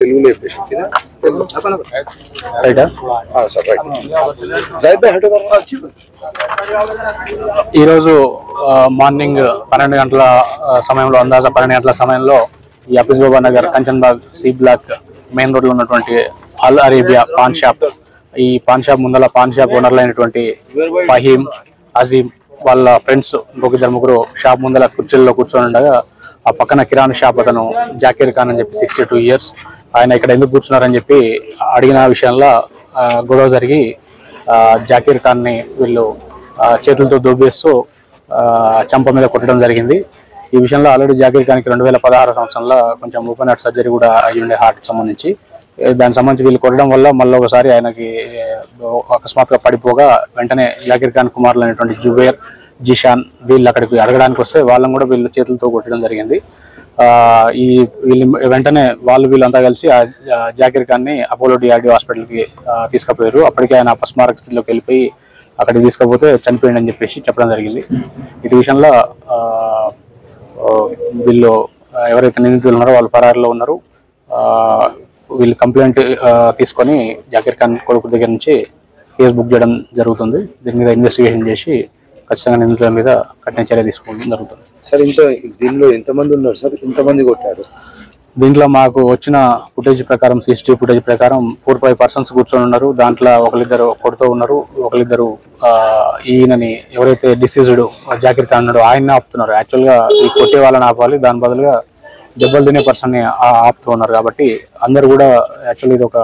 తెలుగులో ఈరోజు మార్నింగ్ 12 గంటల సమయంలో అందాజ 12 గంటల సమయంలో ఈ Hafeez Baba Nagar Kanchanbagh C block main road లో ఉన్నటువంటి అల్ అరేబియా పాన్ షాప్, ఈ పాన్ షాప్ ముందల పాన్ షాప్ ఓనర్లు అయినటువంటి ఫహీం, అజీం వాళ్ళ ఫ్రెండ్స్ ఇంకొక ముగ్గురు షాప్ ముందల కుర్చీల్లో కూర్చొని ఉండగా ఆ పక్కన కిరాణా షాప్ అతను జాకీర్ ఖాన్ అని చెప్పి 62 years ఆయన ఇక్కడ ఎందుకు కూర్చున్నారని చెప్పి అడిగిన విషయంలో గొడవ జరిగి జాకీర్ ఖాన్ ని వీళ్ళు చేతులతో దోబేస్తూ చంప మీద కొట్టడం జరిగింది. ఈ విషయంలో ఆల్రెడీ జాకీర్ ఖాన్ కి 2016 సంవత్సరంలో కొంచెం ఓపెన్ హార్ట్ సర్జరీ కూడా అయ్యి ఉండే హార్ట్ సంబంధించి, దానికి సంబంధించి వీళ్ళు కొట్టడం వల్ల మళ్ళీ ఒకసారి ఆయనకి అకస్మాత్తుగా పడిపోగా వెంటనే జాకీర్ ఖాన్ కుమారులు అనేటువంటి జుబేర్, జిషాన్ వీళ్ళు అక్కడికి అడగడానికి వస్తే వాళ్ళని కూడా వీళ్ళు చేతులతో కొట్టడం జరిగింది. వీళ్ళు వెంటనే వీళ్ళంతా కలిసి జాకీర్ ఖాన్ ని అపోలో డిఆర్డీ హాస్పిటల్ కి తీసుకుపోయారు. అప్పటికే ఆయన అపస్మారక స్థితిలోకి వెళ్ళిపోయి అక్కడికి తీసుకపోతే చనిపోయింది అని చెప్పేసి చెప్పడం జరిగింది. ఇటు విషయంలో వీళ్ళు ఎవరైతే నిందితులు ఉన్నారో వాళ్ళు పరారులో ఉన్నారు. వీళ్ళు కంప్లైంట్ తీసుకొని జాకీర్ ఖాన్ కొడుకు దగ్గర నుంచి కేసు బుక్ చేయడం జరుగుతుంది. దీని మీద ఇన్వెస్టిగేషన్ చేసి ఖచ్చితంగా నిందితుల మీద కఠిన చర్య తీసుకోవడం జరుగుతుంది. సార్ దీనిలో ఎంతమంది ఉన్నారు సార్? ఎంతమంది కొట్టారు? దీంట్లో మాకు వచ్చిన ఫుటేజ్ ప్రకారం, CCTV ఫుటేజ్ ప్రకారం 4-5 persons కూర్చొని ఉన్నారు. దాంట్లో ఒకరిద్దరు కొడుతూ ఉన్నారు, ఒకరిద్దరు ఈయనని ఎవరైతే డిసీజ్డ్ జాకీర్ ఖాన్ ఉన్నాడో ఆయన్ని ఆపుతున్నారు. యాక్చువల్గా ఈ కొట్టే వాళ్ళని ఆపాలి, దాని బదులుగా దెబ్బలు తినే పర్సన్ని ఆపుతూ ఉన్నారు. కాబట్టి అందరు కూడా యాక్చువల్లీ ఇది ఒక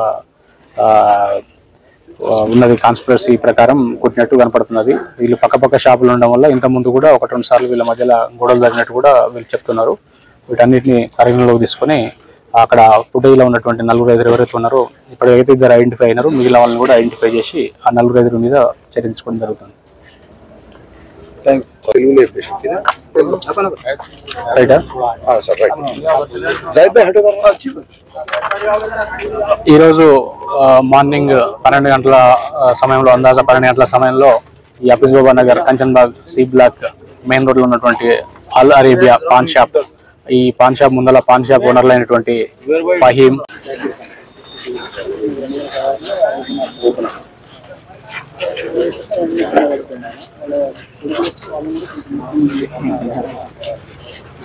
ఉన్నది కాన్స్పిరసీ ప్రకారం కొట్టినట్టు కనపడుతున్నది. వీళ్ళు పక్క షాపులు ఉండడం వల్ల ఇంత ముందు కూడా 1-2 సార్లు వీళ్ళ మధ్యలో గొడవలు జరిగినట్టు కూడా వీళ్ళు చెప్తున్నారు. వీటన్నిటిని పరిగణలోకి తీసుకొని అక్కడ ఫుటేజ్లో ఉన్నటువంటి 4-5 ఎవరైతే ఉన్నారో ఇప్పటికైతే 2 ఐడెంటిఫై అయినారు. మిగిలిన వాళ్ళని కూడా ఐడెంటిఫై చేసి ఆ 4-5 మీద చర్య తీసుకోవడం జరుగుతుంది. ఈరోజు మార్నింగ్ 12 గంటల సమయంలో అందాజ 12 గంటల సమయంలో ఈ Hafeez Baba Nagar Kanchanbagh C block main road లో ఉన్నటువంటి అల్ అరేబియా పాన్ షాప్, ఈ పాన్ షాప్ ముందల పాన్ షాప్ ఓనర్లు అయినటువంటి ఫహీం,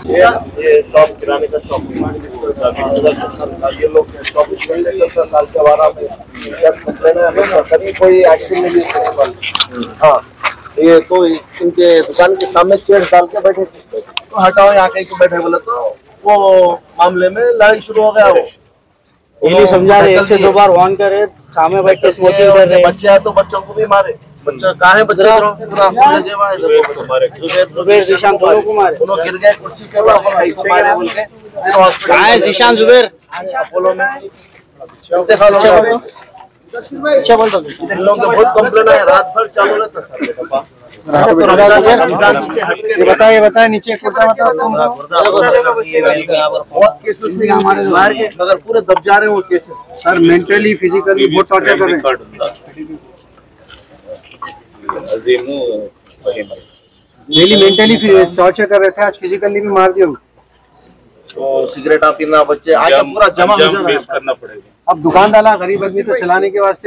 ये शॉप किराने का शॉप ये लोग शॉप साल से वारा में कभी कोई एक्शन नहीं करने वाले। हाँ ये तो इनके दुकान के सामने चेयर डाल के बैठे थे, तो हटाओ यहाँ कहीं को बैठे बोले तो वो मामले में लड़ाई शुरू हो गया। वो समझा रहे 1-2 बार ऑन करे, सामने बैठ के स्मोकिंग कर रहे। बच्चे हैं तो बच्चों को भी मारे। बच्चा कहाँ है? बच्चा लगे हुआ है, जुबेर जिशान दोनों को मारे, दोनों गिर गए कुर्सी के ऊपर, मारे बोल के कहाँ है जिशान जुबेर? अपोलो में अच्छा बोल दो। इन लोगों के बहुत कंप्लेन है, रात भर चालू रहता सर। ये बताए नीचे कुर्ता बताओ तुम। बहुत केसेस मगर पूरे दब जा रहे हैं वो केसेस। सर मेंटली फिजिकली बहुत टॉर्चर कर रहे हैं। डेली मेंटली टॉर्चर कर रहे थे, आज फिजिकली भी मार दिया। तो सिगरेट पीना बच्चे आगे पूरा जमा हो जाएगा, अब दुकान डाला गरीब आदमी तो चलाने के वास्ते।